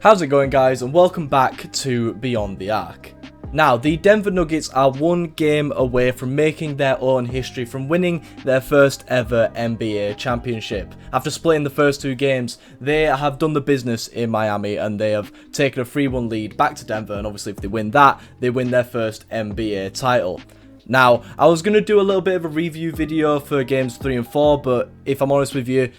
How's it going, guys, and welcome back to Beyond the Arc. Now, the Denver Nuggets are one game away from making their own history, from winning their first ever NBA championship. After splitting the first two games, they have done the business in Miami and they have taken a 3-1 lead back to Denver, and obviously if they win that, they win their first NBA title. Now, I was going to do a little bit of a review video for games 3 and 4, but if I'm honest with you,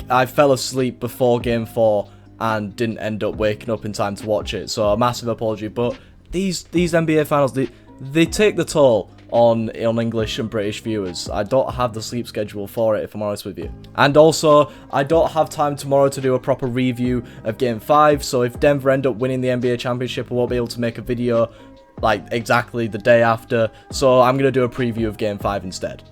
I fell asleep before game 4 and didn't end up waking up in time to watch it, so a massive apology. But these NBA finals, they take the toll on English and British viewers. I don't have the sleep schedule for it, if I'm honest with you. And also, I don't have time tomorrow to do a proper review of Game 5, so if Denver end up winning the NBA Championship, I won't be able to make a video like exactly the day after, so I'm going to do a preview of Game 5 instead.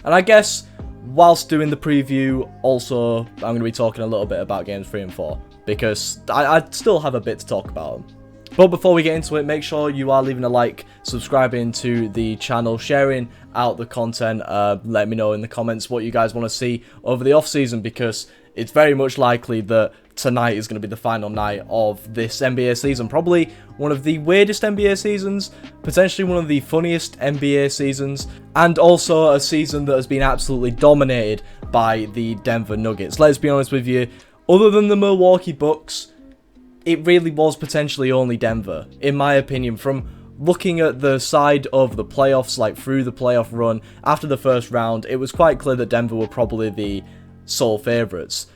And I guess, whilst doing the preview, also, I'm going to be talking a little bit about Games 3 and 4, because I still have a bit to talk about them. But before we get into it, make sure you are leaving a like, subscribing to the channel, sharing out the content. Let me know in the comments what you guys want to see over the off-season, because it's very much likely that tonight is going to be the final night of this NBA season. Probably one of the weirdest NBA seasons, potentially one of the funniest NBA seasons, and also a season that has been absolutely dominated by the Denver Nuggets. Let's be honest with you, other than the Milwaukee Bucks, it really was potentially only Denver, in my opinion. From looking at the side of the playoffs, like through the playoff run, after the first round, it was quite clear that Denver were probably the sole favourites.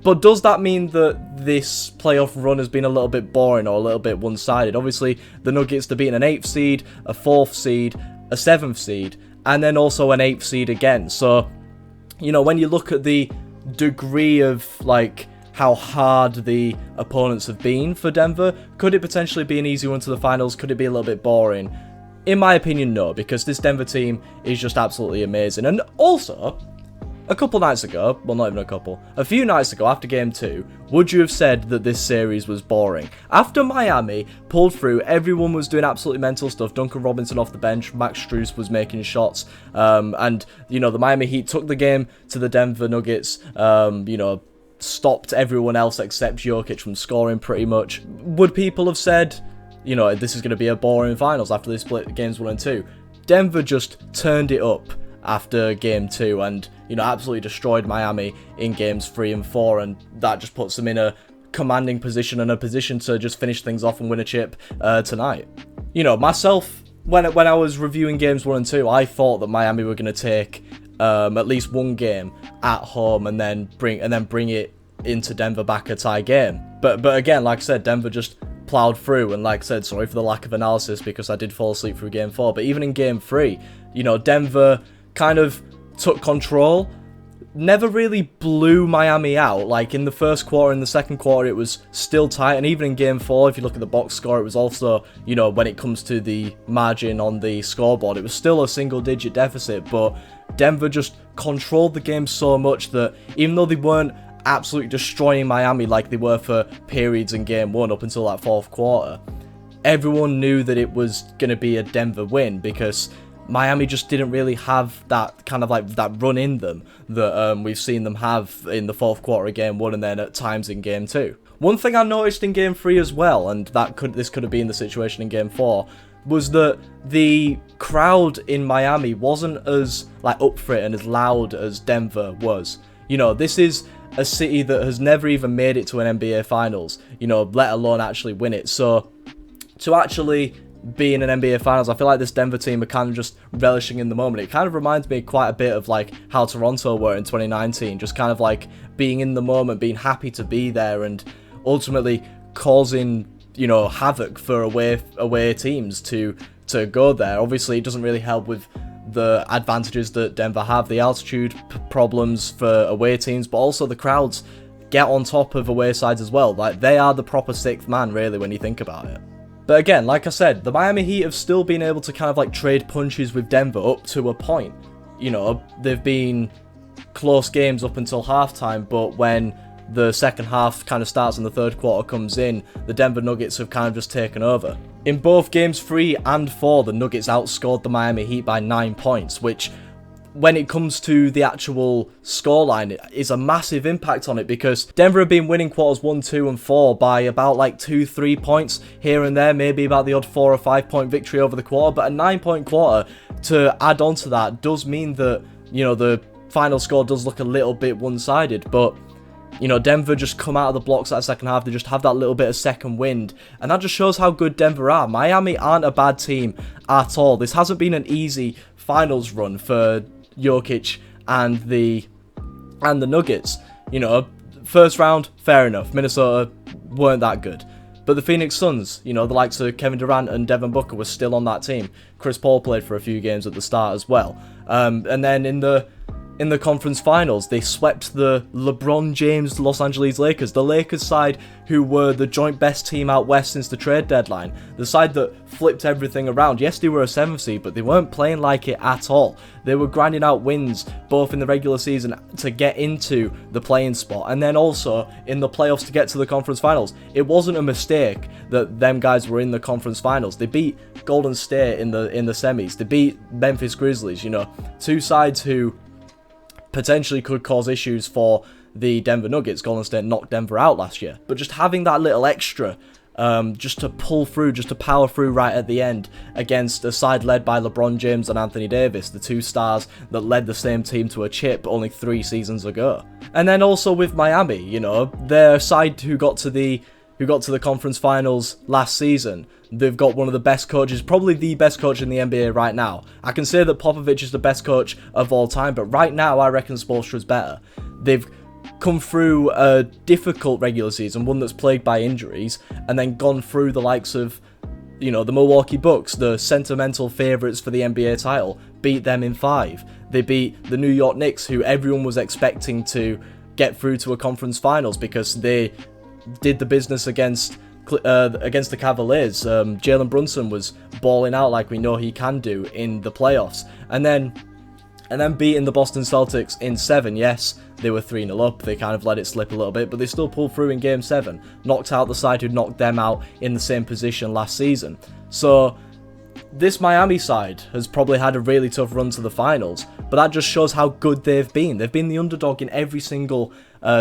But does that mean that this playoff run has been a little bit boring or a little bit one-sided? Obviously, the Nuggets are beating an 8th seed, a 4th seed, a 7th seed, and then also an 8th seed again. So, you know, when you look at the degree of, like, how hard the opponents have been for Denver, could it potentially be an easy one to the finals? Could it be a little bit boring? In my opinion, no, because this Denver team is just absolutely amazing. And also, a couple nights ago, well, not even a couple, a few nights ago after Game 2, would you have said that this series was boring? After Miami pulled through, everyone was doing absolutely mental stuff. Duncan Robinson off the bench, Max Strus was making shots, and, you know, the Miami Heat took the game to the Denver Nuggets, you know, stopped everyone else except Jokic from scoring pretty much. Would people have said, you know, this is going to be a boring finals after they split games 1 and 2? Denver just turned it up after Game 2 and, you know, absolutely destroyed Miami in Games 3 and 4, and that just puts them in a commanding position and a position to just finish things off and win a chip tonight. You know, myself, when I was reviewing Games 1 and 2, I thought that Miami were going to take at least one game at home and then bring it into Denver back a tie game. But again, like I said, Denver just plowed through, and like I said, sorry for the lack of analysis because I did fall asleep through Game 4, but even in Game 3, you know, Denver kind of took control, never really blew Miami out. Like in the first quarter, in the second quarter, it was still tight, and even in Game 4, if you look at the box score, it was also, you know, when it comes to the margin on the scoreboard, it was still a single-digit deficit, but Denver just controlled the game so much that even though they weren't absolutely destroying Miami like they were for periods in Game 1 up until that fourth quarter, everyone knew that it was going to be a Denver win, because Miami just didn't really have that kind of like that run in them that we've seen them have in the fourth quarter of Game 1 and then at times in Game 2. One thing I noticed in Game 3 as well, and this could have been the situation in Game 4, was that the crowd in Miami wasn't as like up for it and as loud as Denver was. You know, this is a city that has never even made it to an NBA Finals, you know, let alone actually win it. So to actually be in an NBA Finals, I feel like this Denver team are kind of just relishing in the moment. It kind of reminds me quite a bit of like how Toronto were in 2019, just kind of like being in the moment, being happy to be there, and ultimately causing, you know, havoc for away teams to go there. Obviously, it doesn't really help with the advantages that Denver have, the altitude problems for away teams, but also the crowds get on top of away sides as well. Like, they are the proper sixth man, really, when you think about it. But again, like I said, the Miami Heat have still been able to kind of like trade punches with Denver up to a point. You know, they've been close games up until halftime, but when the second half kind of starts and the third quarter comes in, the Denver Nuggets have kind of just taken over. In both games 3 and 4, the Nuggets outscored the Miami Heat by 9 points, which when it comes to the actual scoreline, it is a massive impact on it, because Denver have been winning quarters 1, 2, and 4 by about like 2-3 points here and there, maybe about the odd 4 or 5 point victory over the quarter, but a 9-point quarter to add on to that does mean that, you know, the final score does look a little bit one-sided. But, you know, Denver just come out of the blocks that second half. They just have that little bit of second wind, and that just shows how good Denver are. Miami aren't a bad team at all. This hasn't been an easy finals run for Jokic and the Nuggets. You know, first round, fair enough. Minnesota weren't that good. But the Phoenix Suns, you know, the likes of Kevin Durant and Devin Booker were still on that team. Chris Paul played for a few games at the start as well. And then in the conference finals, they swept the LeBron James Los Angeles Lakers. The Lakers side, who were the joint best team out west since the trade deadline. The side that flipped everything around. Yes, they were a 7th seed, but they weren't playing like it at all. They were grinding out wins, both in the regular season to get into the play-in spot, and then also in the playoffs to get to the conference finals. It wasn't a mistake that them guys were in the conference finals. They beat Golden State in the semis. They beat Memphis Grizzlies, you know, two sides who potentially could cause issues for the Denver Nuggets. Golden State knocked Denver out last year. But just having that little extra, just to pull through, just to power through right at the end against a side led by LeBron James and Anthony Davis, the two stars that led the same team to a chip only 3 seasons ago. And then also with Miami, you know, their side who got to the conference finals last season. They've got one of the best coaches, probably the best coach in the NBA right now. I can say that Popovich is the best coach of all time, but right now I reckon Spoelstra's better. They've come through a difficult regular season, one that's plagued by injuries, and then gone through the likes of, you know, the Milwaukee Bucks, the sentimental favourites for the NBA title, beat them in 5. They beat the New York Knicks, who everyone was expecting to get through to a conference finals because they did the business against the Cavaliers. Jalen Brunson was balling out like we know he can do in the playoffs, and then beating the Boston Celtics in 7. Yes, they were 3-0 up. They kind of let it slip a little bit, but they still pulled through in Game 7. Knocked out the side who knocked them out in the same position last season. So this Miami side has probably had a really tough run to the finals, but that just shows how good they've been. They've been the underdog in every single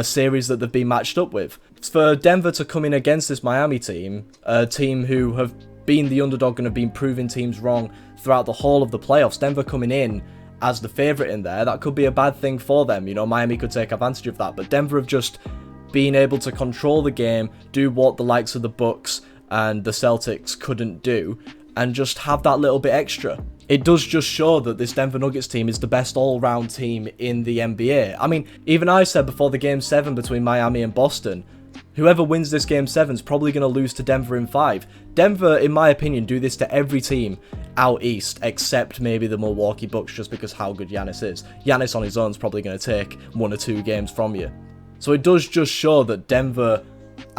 series that they've been matched up with. For Denver to come in against this Miami team, a team who have been the underdog and have been proving teams wrong throughout the whole of the playoffs, Denver coming in as the favourite in there, that could be a bad thing for them. You know, Miami could take advantage of that, but Denver have just been able to control the game, do what the likes of the Bucks and the Celtics couldn't do, and just have that little bit extra. It does just show that this Denver Nuggets team is the best all-round team in the NBA. I mean, even I said before the Game 7 between Miami and Boston, whoever wins this Game 7 is probably going to lose to Denver in 5. Denver, in my opinion, do this to every team out east, except maybe the Milwaukee Bucks, just because how good Giannis is. Giannis on his own is probably going to take 1 or 2 games from you. So it does just show that Denver,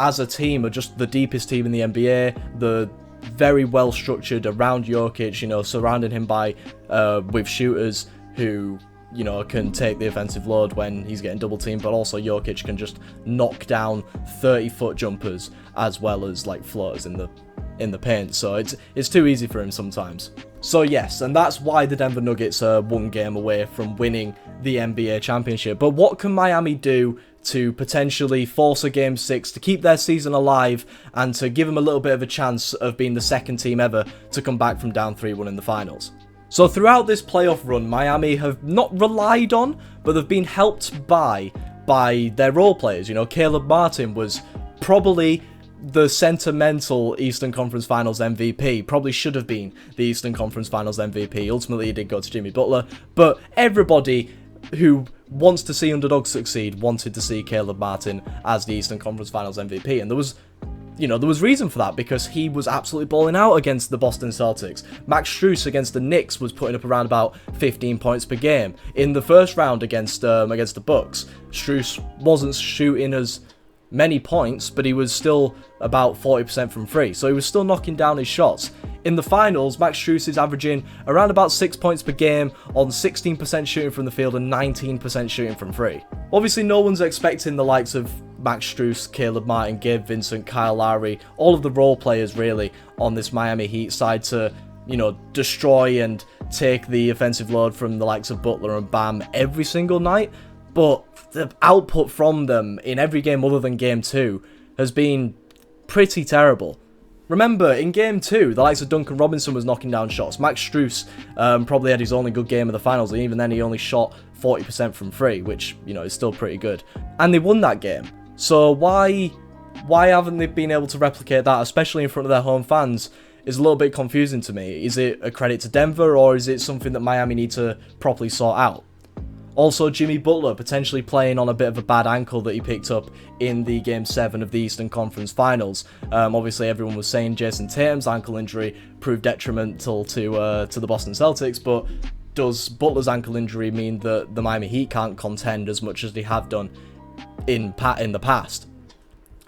as a team, are just the deepest team in the NBA, the very well structured around Jokic, you know, surrounding him by with shooters who, you know, can take the offensive load when he's getting double teamed, but also Jokic can just knock down 30-foot jumpers as well as like floaters in the paint. So it's too easy for him sometimes. So yes, and that's why the Denver Nuggets are 1 game away from winning the NBA championship. But what can Miami do to potentially force a Game 6 to keep their season alive and to give them a little bit of a chance of being the second team ever to come back from down 3-1 in the finals? So throughout this playoff run, Miami have not relied on, but they've been helped by their role players. You know, Caleb Martin was probably the sentimental Eastern Conference Finals MVP. Probably should have been the Eastern Conference Finals MVP. Ultimately, he did go to Jimmy Butler, but everybody who wants to see underdogs succeed wanted to see Caleb Martin as the Eastern Conference Finals MVP, and there was reason for that, because he was absolutely balling out against the Boston Celtics. Max Strus against the Knicks was putting up around about 15 points per game. In the first round against the Bucks, Strus wasn't shooting as many points, but he was still about 40% from 3, so he was still knocking down his shots. In the finals, Max Strus is averaging around about 6 points per game on 16% shooting from the field and 19% shooting from 3. Obviously, no one's expecting the likes of Max Strus, Caleb Martin, Gabe Vincent, Kyle Lowry, all of the role players really on this Miami Heat side to, you know, destroy and take the offensive load from the likes of Butler and Bam every single night, but the output from them in every game other than Game 2 has been pretty terrible. Remember, in Game 2, the likes of Duncan Robinson was knocking down shots. Max Strus probably had his only good game of the finals, and even then he only shot 40% from 3, which, you know, is still pretty good. And they won that game. So why haven't they been able to replicate that, especially in front of their home fans, is a little bit confusing to me. Is it a credit to Denver, or is it something that Miami need to properly sort out? Also, Jimmy Butler potentially playing on a bit of a bad ankle that he picked up in the Game 7 of the Eastern Conference Finals. Obviously, everyone was saying Jason Tatum's ankle injury proved detrimental to the Boston Celtics, but does Butler's ankle injury mean that the Miami Heat can't contend as much as they have done in the past?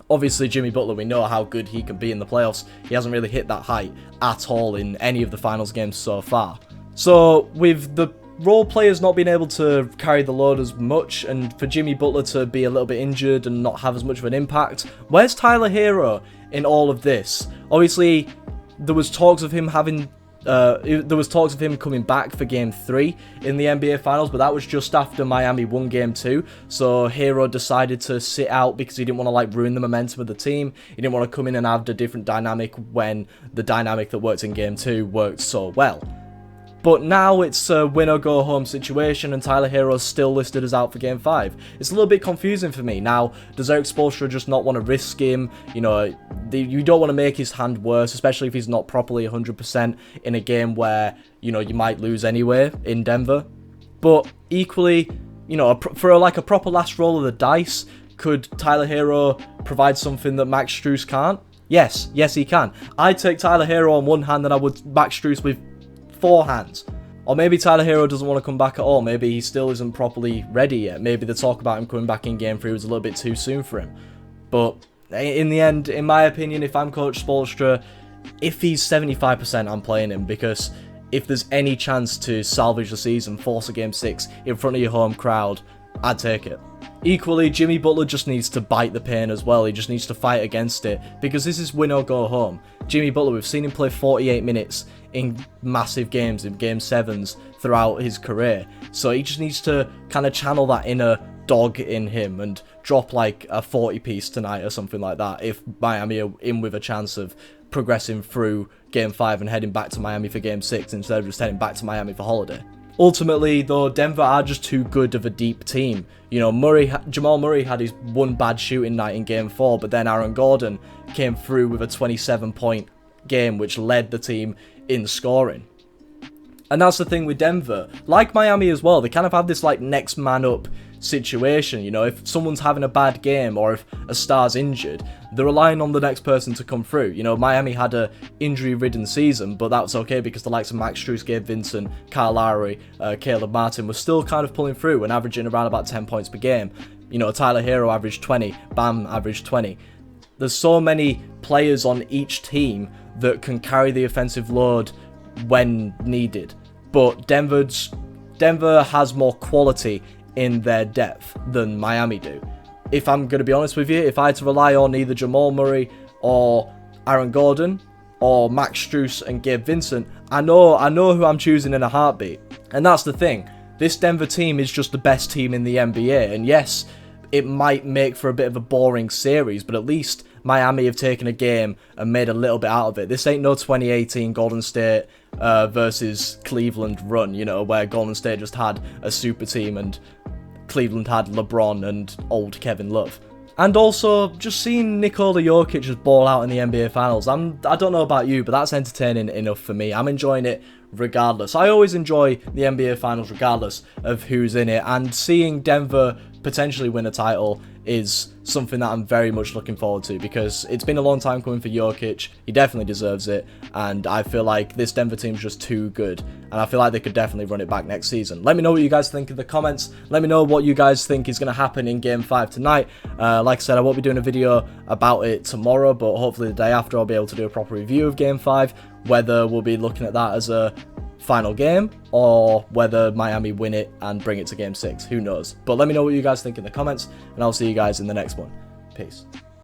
Obviously, Jimmy Butler, we know how good he can be in the playoffs. He hasn't really hit that height at all in any of the finals games so far. So, with the role players not being able to carry the load as much, and for Jimmy Butler to be a little bit injured and not have as much of an impact, where's Tyler Hero in all of this? Obviously, there was talks of him coming back for Game 3 in the NBA Finals, but that was just after Miami won Game 2, so Hero decided to sit out because he didn't want to like ruin the momentum of the team. He didn't want to come in and have a different dynamic when the dynamic that worked in Game 2 worked so well. But now it's a win-or-go-home situation, and Tyler Hero's still listed as out for Game 5. It's a little bit confusing for me. Now, does Erik Spoelstra just not want to risk him? You know, you don't want to make his hand worse, especially if he's not properly 100% in a game where, you know, you might lose anyway in Denver. But equally, you know, for a proper last roll of the dice, could Tyler Hero provide something that Max Strus can't? Yes, he can. I'd take Tyler Hero on one hand than I would Max Strus with 4 hands. Or maybe Tyler Hero doesn't want to come back at all. Maybe he still isn't properly ready yet. Maybe the talk about him coming back in Game 3 was a little bit too soon for him. But in the end, in my opinion, if I'm Coach Spoelstra, if he's 75%, I'm playing him, because if there's any chance to salvage the season, force a Game 6 in front of your home crowd, I'd take it. Equally, Jimmy Butler just needs to bite the pain as well. He just needs to fight against it, because this is win or go home. Jimmy Butler, we've seen him play 48 minutes in massive games, in Game 7s throughout his career. So he just needs to kind of channel that inner dog in him and drop like a 40-piece tonight or something like that if Miami are in with a chance of progressing through Game 5 and heading back to Miami for Game 6 instead of just heading back to Miami for holiday. Ultimately, though, Denver are just too good of a deep team. You know, Jamal Murray had his one bad shooting night in Game 4, but then Aaron Gordon came through with a 27-point game, which led the team in scoring. And that's the thing with Denver. Like Miami as well, they kind of have this like next man up situation. You know, if someone's having a bad game or if a star's injured, they're relying on the next person to come through. You know, Miami had a injury-ridden season, but that's okay because the likes of Max Strus, Gabe Vincent, Kyle Lowry, Caleb Martin were still kind of pulling through and averaging around about 10 points per game. You know, Tyler Hero averaged 20, Bam averaged 20. There's so many players on each team that can carry the offensive load when needed. But Denver has more quality in their depth than Miami do. If I'm going to be honest with you, if I had to rely on either Jamal Murray or Aaron Gordon or Max Strus and Gabe Vincent, I know who I'm choosing in a heartbeat. And that's the thing. This Denver team is just the best team in the NBA. And yes, it might make for a bit of a boring series, but at least Miami have taken a game and made a little bit out of it. This ain't no 2018 Golden State versus Cleveland run, you know, where Golden State just had a super team and Cleveland had LeBron and old Kevin Love. And also, just seeing Nikola Jokic just ball out in the NBA Finals, I don't know about you, but that's entertaining enough for me. I'm enjoying it regardless. I always enjoy the NBA Finals regardless of who's in it, and seeing Denver potentially win a title is something that I'm very much looking forward to, because it's been a long time coming for Jokic. He definitely deserves it, and I feel like this Denver team's just too good, and I feel like they could definitely run it back next season. Let me know what you guys think in the comments. Let me know what you guys think is going to happen in Game 5 tonight. Like I said, I won't be doing a video about it tomorrow, but hopefully the day after I'll be able to do a proper review of Game 5, whether we'll be looking at that as a final game or whether Miami win it and bring it to Game 6. Who knows? But let me know what you guys think in the comments, and I'll see you guys in the next one. Peace.